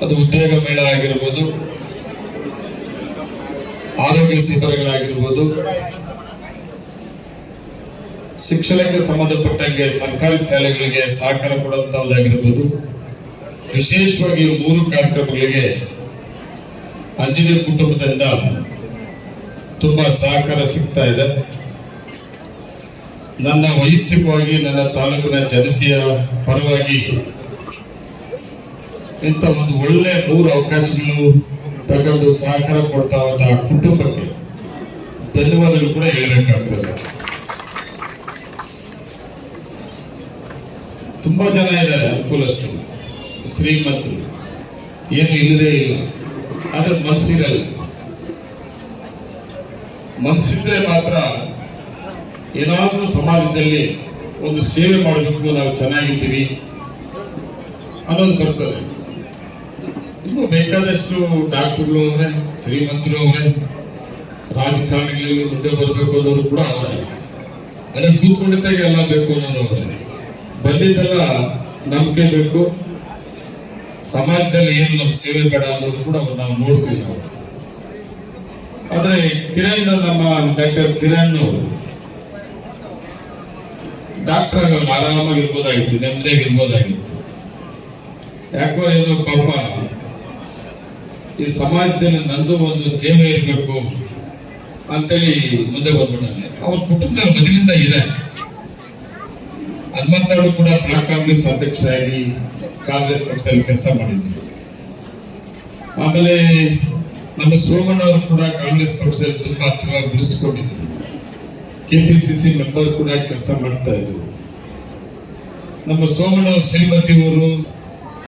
ಅದು ಉದ್ಯೋಗ ಮೇಳ ಆಗಿರ್ಬೋದು, ಆರೋಗ್ಯ ಶಿಬಿರಗಳಾಗಿರ್ಬೋದು, ಶಿಕ್ಷಣಕ್ಕೆ ಸಂಬಂಧಪಟ್ಟಂಗೆ ಸರ್ಕಾರಿ ಶಾಲೆಗಳಿಗೆ ಸಹಕಾರ ಕೊಡುವಂತಹದ್ದಾಗಿರ್ಬೋದು. ವಿಶೇಷವಾಗಿ 3 ಕಾರ್ಯಕ್ರಮಗಳಿಗೆ ಆಂಜನೇಯ ಕುಟುಂಬದಿಂದ ತುಂಬಾ ಸಹಕಾರ ಸಿಗ್ತಾ ಇದೆ. ನನ್ನ ವೈಯಕ್ತಿಕವಾಗಿ ನನ್ನ ತಾಲೂಕಿನ ಜನತೆಯ ಪರವಾಗಿ ಇಂಥ ಒಂದು ಒಳ್ಳೆ 3 ಅವಕಾಶಗಳು ತಗೊಂಡು ಸಹಕಾರ ಕೊಡ್ತಾ ಇರುವಂತಹ ಕುಟುಂಬಕ್ಕೆ ಧನ್ಯವಾದಗಳು ಕೂಡ ಹೇಳಬೇಕಾಗ್ತದೆ. ತುಂಬಾ ಜನ ಇದ್ದಾರೆ ಅನುಕೂಲಸ್ಥರು, ಶ್ರೀಮಂತರು, ಏನು ಇಲ್ಲದೇ ಇಲ್ಲ, ಆದ್ರೆ ಮನಸ್ಸಿರಲ್ಲ. ಮನಸ್ಸಿದ್ರೆ ಮಾತ್ರ ಏನಾದರೂ ಸಮಾಜದಲ್ಲಿ ಒಂದು ಸೇವೆ ಮಾಡಬೇಕು, ನಾವು ಚೆನ್ನಾಗಿದ್ದೀವಿ ಅನ್ನೋದು ಬರ್ತದೆ. ಇನ್ನು ಬೇಕಾದಷ್ಟು ಡಾಕ್ಟರ್ಗಳು ಅವರೇ, ಶ್ರೀಮಂತರು ಅವರೇ, ರಾಜಕಾರಣಿಗಳಿಗೆ ಮುಂದೆ ಬರಬೇಕು ಅನ್ನೋರು ಕೂಡ ಅವರೇ, ಅದೇ ಕೂತ್ಕೊಂಡಿದ್ದಾಗ ಎಲ್ಲ ಬೇಕು ಅನ್ನೋದು ಅವರೇ. ಬಂದಿದ್ದೆಲ್ಲ ನಂಬಿಕೆ ಬೇಕು, ಸಮಾಜದಲ್ಲಿ ಏನು ನಮ್ಮ ಸೇವೆ ಬೇಡ ಅನ್ನೋದು ಕೂಡ ನಾವು ನೋಡ್ತೀವಿ ನಾವು. ಆದ್ರೆ ಕಿರಣ್, ನಮ್ಮ ಡಾಕ್ಟರ್ ಕಿರಣ್ ಡಾಕ್ಟರ್ ಆರಾಮಾಗಿರ್ಬೋದಾಗಿತ್ತು, ನೆಮ್ಮದಿಯಾಗಿರ್ಬೋದಾಗಿತ್ತು. ಯಾಕೋ ಏನು ಪಾಪ ಈ ಸಮಾಜದಲ್ಲಿ ನಂದು ಒಂದು ಸೇವೆ ಇರಬೇಕು ಅಂತೇಳಿ ಮುಂದೆ ಬಂದ್ಬಿಟ್ಟಾನೆ. ಅವ್ರ ಕುಟುಂಬದಲ್ಲಿ ಮೊದಲಿಂದ ಇದೆ. ಹನುಮಂತವರು ಕೂಡ ಬ್ಲಾಕ್ ಕಾಂಗ್ರೆಸ್ ಅಧ್ಯಕ್ಷರಾಗಿ ಕಾಂಗ್ರೆಸ್ ಪಕ್ಷದಲ್ಲಿ ಕೆಲಸ ಮಾಡಿದ್ರು. ಆಮೇಲೆ ನಮ್ಮ ಸೋಮಣ್ಣ ಅವರು ಕೂಡ ಕಾಂಗ್ರೆಸ್ ಪಕ್ಷದಲ್ಲಿ ತುಂಬಾ ಹತ್ತಿರವಾಗಿ ಬೆಳೆಸ್ಕೊಂಡಿದ್ರು. KPCC ಮೆಂಬರ್ ಕೂಡ ಕೆಲಸ ಮಾಡ್ತಾ ಇದ್ರು. ನಮ್ಮ ಸೋಮಣ್ಣ ಶ್ರೀಮತಿ ಅವರು